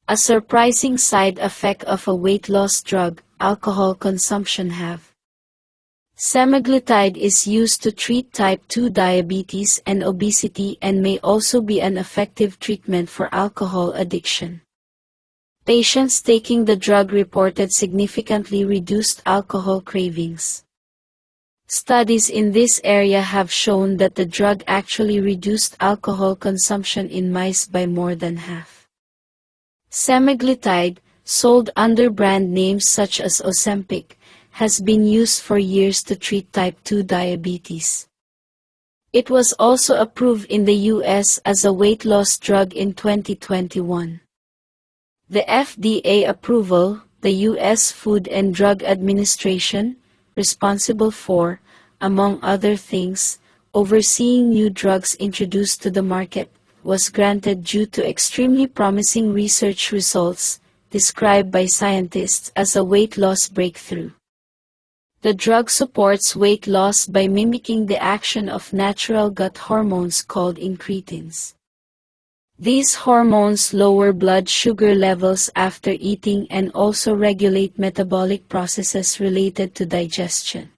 A surprising side effect of a weight loss drug, alcohol consumption have. Semaglutide is used to treat type 2 diabetes and obesity and may also be an effective treatment for alcohol addiction. Patients taking the drug reported significantly reduced alcohol cravings. Studies in this area have shown that the drug actually reduced alcohol consumption in mice by more than half. Semaglutide, sold under brand names such as Ozempic, has been used for years to treat type 2 diabetes. It was also approved in the US as a weight loss drug in 2021. The FDA approval, the US Food and Drug Administration, responsible for, among other things, overseeing new drugs introduced to the market, was granted due to extremely promising research results, described by scientists as a weight loss breakthrough. The drug supports weight loss by mimicking the action of natural gut hormones called incretins. These hormones lower blood sugar levels after eating and also regulate metabolic processes related to digestion.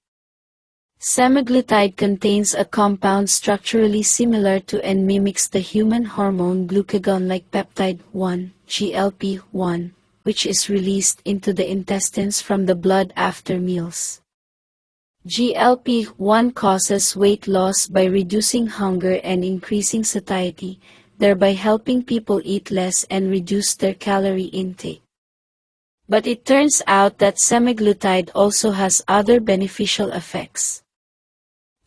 Semaglutide contains a compound structurally similar to and mimics the human hormone glucagon-like peptide 1, GLP-1, which is released into the intestines from the blood after meals. GLP-1 causes weight loss by reducing hunger and increasing satiety, thereby helping people eat less and reduce their calorie intake. But it turns out that semaglutide also has other beneficial effects.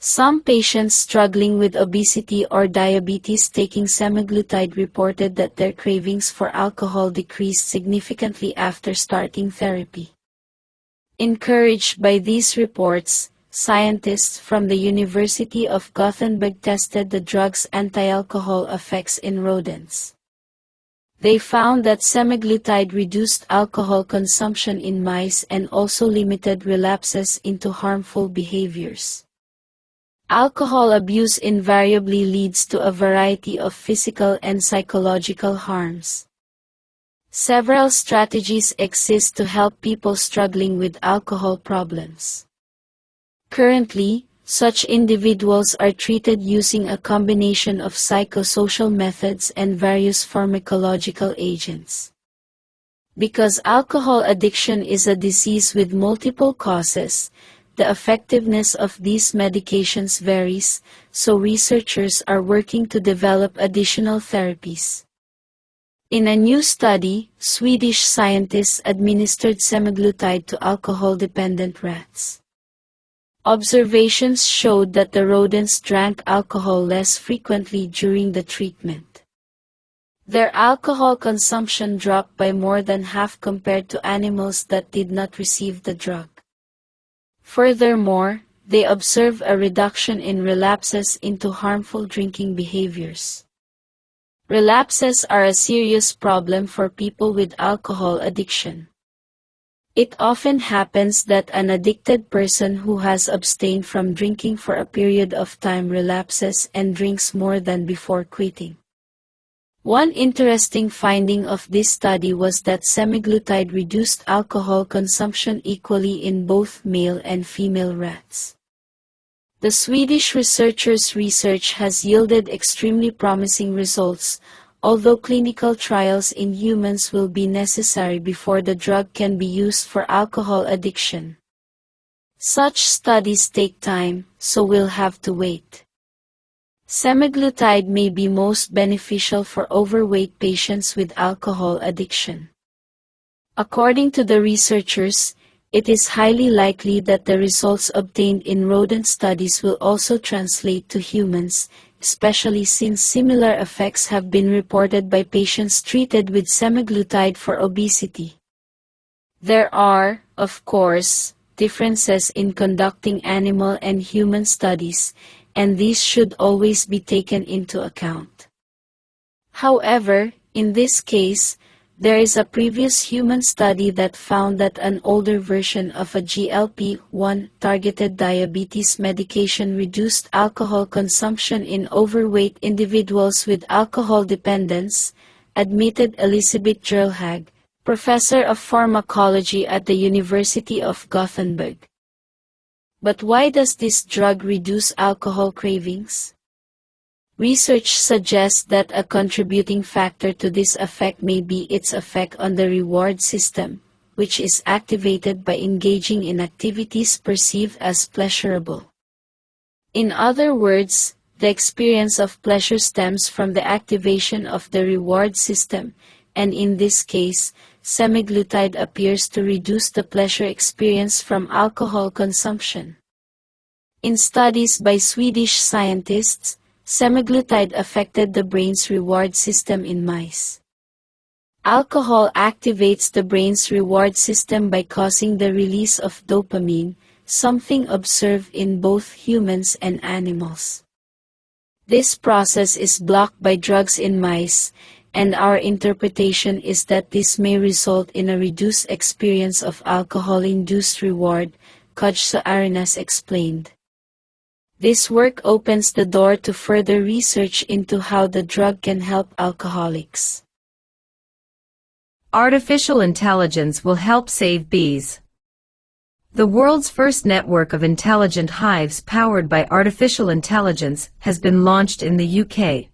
Some patients struggling with obesity or diabetes taking semaglutide reported that their cravings for alcohol decreased significantly after starting therapy. Encouraged by these reports, scientists from the University of Gothenburg tested the drug's anti-alcohol effects in rodents. They found that semaglutide reduced alcohol consumption in mice and also limited relapses into harmful behaviors. Alcohol abuse invariably leads to a variety of physical and psychological harms. Several strategies exist to help people struggling with alcohol problems. Currently, such individuals are treated using a combination of psychosocial methods and various pharmacological agents. Because alcohol addiction is a disease with multiple causes, the effectiveness of these medications varies, so researchers are working to develop additional therapies. In a new study, Swedish scientists administered semaglutide to alcohol-dependent rats. Observations showed that the rodents drank alcohol less frequently during the treatment. Their alcohol consumption dropped by more than half compared to animals that did not receive the drug. Furthermore, they observed a reduction in relapses into harmful drinking behaviors. Relapses are a serious problem for people with alcohol addiction. It often happens that an addicted person who has abstained from drinking for a period of time relapses and drinks more than before quitting. One interesting finding of this study was that semaglutide reduced alcohol consumption equally in both male and female rats. The Swedish researchers' research has yielded extremely promising results, although clinical trials in humans will be necessary before the drug can be used for alcohol addiction. Such studies take time, so we'll have to wait. Semaglutide may be most beneficial for overweight patients with alcohol addiction. According to the researchers, it is highly likely that the results obtained in rodent studies will also translate to humans, especially since similar effects have been reported by patients treated with semaglutide for obesity. There are, of course, differences in conducting animal and human studies, and these should always be taken into account. However, in this case, there is a previous human study that found that an older version of a GLP-1 targeted diabetes medication reduced alcohol consumption in overweight individuals with alcohol dependence, admitted Elisabeth Gerlhag, professor of pharmacology at the University of Gothenburg. But why does this drug reduce alcohol cravings? Research suggests that a contributing factor to this effect may be its effect on the reward system, which is activated by engaging in activities perceived as pleasurable. In other words, the experience of pleasure stems from the activation of the reward system, and in this case, semaglutide appears to reduce the pleasure experience from alcohol consumption. In studies by Swedish scientists, semaglutide affected the brain's reward system in mice. Alcohol activates the brain's reward system by causing the release of dopamine, something observed in both humans and animals. This process is blocked by drugs in mice, and our interpretation is that this may result in a reduced experience of alcohol-induced reward, Kajsa Arenas explained. This work opens the door to further research into how the drug can help alcoholics. Artificial intelligence will help save bees. The world's first network of intelligent hives powered by artificial intelligence has been launched in the UK.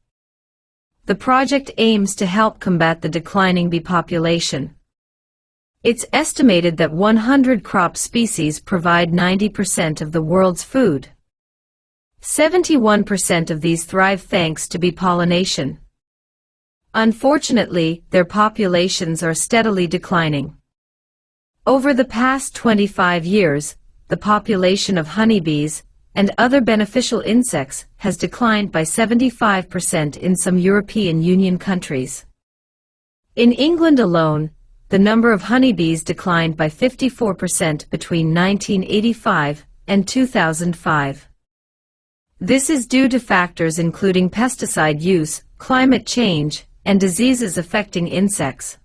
The project aims to help combat the declining bee population. It's estimated that 100 crop species provide 90% of the world's food. 71% of these thrive thanks to bee pollination. Unfortunately, their populations are steadily declining. Over the past 25 years, the population of honeybees and other beneficial insects has declined by 75% in some European Union countries. In England alone, the number of honeybees declined by 54% between 1985 and 2005. This is due to factors including pesticide use, climate change, and diseases affecting insects.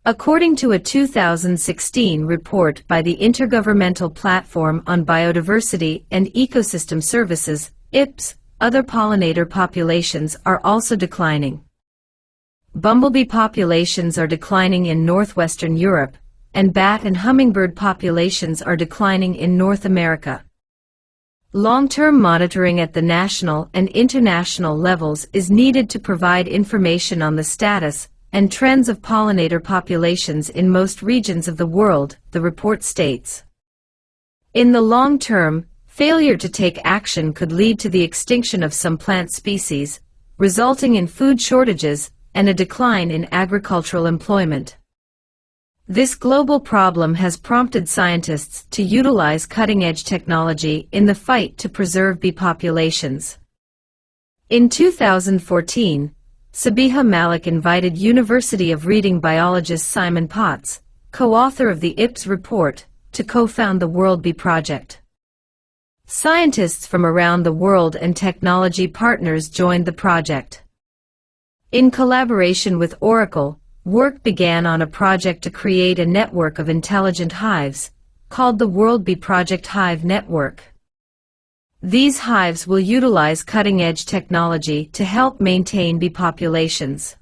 According to a 2016 report by the Intergovernmental Platform on Biodiversity and Ecosystem Services, IPS, other pollinator populations are also declining. Bumblebee populations are declining in northwestern Europe, and bat and hummingbird populations are declining in North America. Long-term monitoring at the national and international levels is needed to provide information on the status and trends of pollinator populations in most regions of the world, the report states. In the long term, failure to take action could lead to the extinction of some plant species, resulting in food shortages and a decline in agricultural employment. This global problem has prompted scientists to utilize cutting-edge technology in the fight to preserve bee populations. In 2014, Sabiha Malik invited University of Reading biologist Simon Potts, co-author of the IPS report, to co-found the World Bee Project. Scientists from around the world and technology partners joined the project. In collaboration with Oracle, work began on a project to create a network of intelligent hives, called the World Bee Project Hive Network. These hives will utilize cutting-edge technology to help maintain bee populations.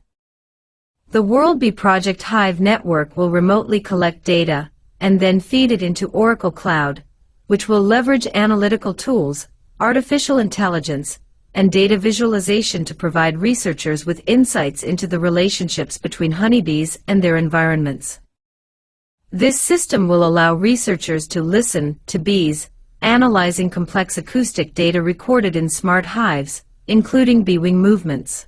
The World Bee Project Hive Network will remotely collect data, and then feed it into Oracle Cloud, which will leverage analytical tools, artificial intelligence, and data visualization to provide researchers with insights into the relationships between honeybees and their environments. This system will allow researchers to listen to bees, analyzing complex acoustic data recorded in smart hives, including bee wing movements.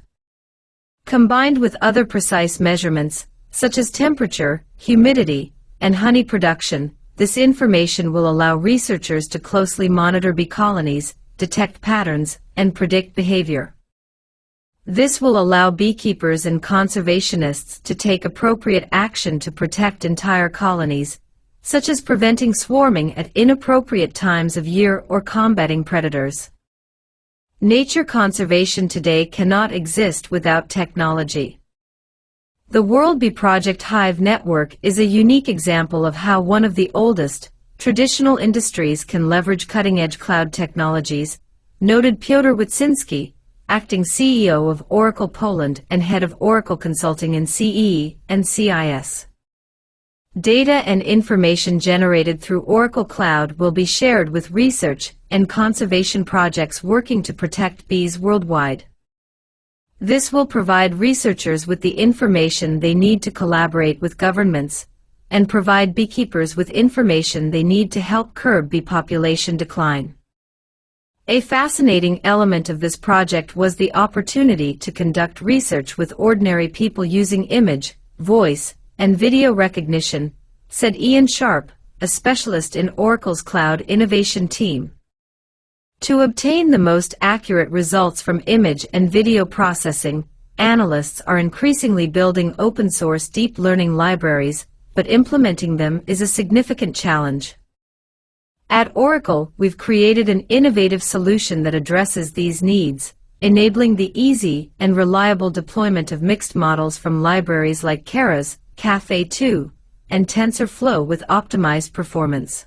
Combined with other precise measurements, such as temperature, humidity, and honey production, this information will allow researchers to closely monitor bee colonies, detect patterns, and predict behavior. This will allow beekeepers and conservationists to take appropriate action to protect entire colonies, such as preventing swarming at inappropriate times of year or combating predators. Nature conservation today cannot exist without technology. The World Bee Project Hive Network is a unique example of how one of the oldest, traditional industries can leverage cutting-edge cloud technologies, noted Pyotr Witsinski, acting CEO of Oracle Poland and head of Oracle Consulting in CE and CIS. Data and information generated through Oracle Cloud will be shared with research and conservation projects working to protect bees worldwide. This will provide researchers with the information they need to collaborate with governments, and provide beekeepers with information they need to help curb bee population decline. A fascinating element of this project was the opportunity to conduct research with ordinary people using image, voice, and video recognition, said Ian Sharp, a specialist in Oracle's Cloud Innovation team. To obtain the most accurate results from image and video processing, analysts are increasingly building open-source deep learning libraries, but implementing them is a significant challenge. At Oracle, we've created an innovative solution that addresses these needs, enabling the easy and reliable deployment of mixed models from libraries like Keras, Caffe2, and TensorFlow with optimized performance.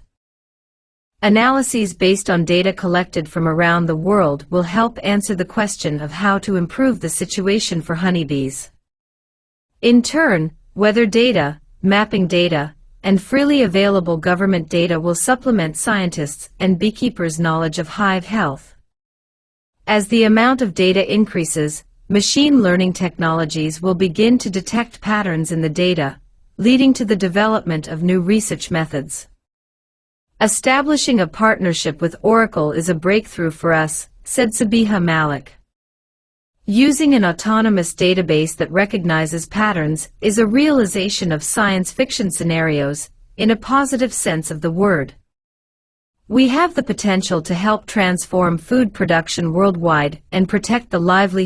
Analyses based on data collected from around the world will help answer the question of how to improve the situation for honeybees. In turn, weather data, mapping data, and freely available government data will supplement scientists' and beekeepers' knowledge of hive health. As the amount of data increases, machine learning technologies will begin to detect patterns in the data, leading to the development of new research methods. Establishing a partnership with Oracle is a breakthrough for us, said Sabiha Malik. Using an autonomous database that recognizes patterns is a realization of science fiction scenarios, in a positive sense of the word. We have the potential to help transform food production worldwide and protect the livelihood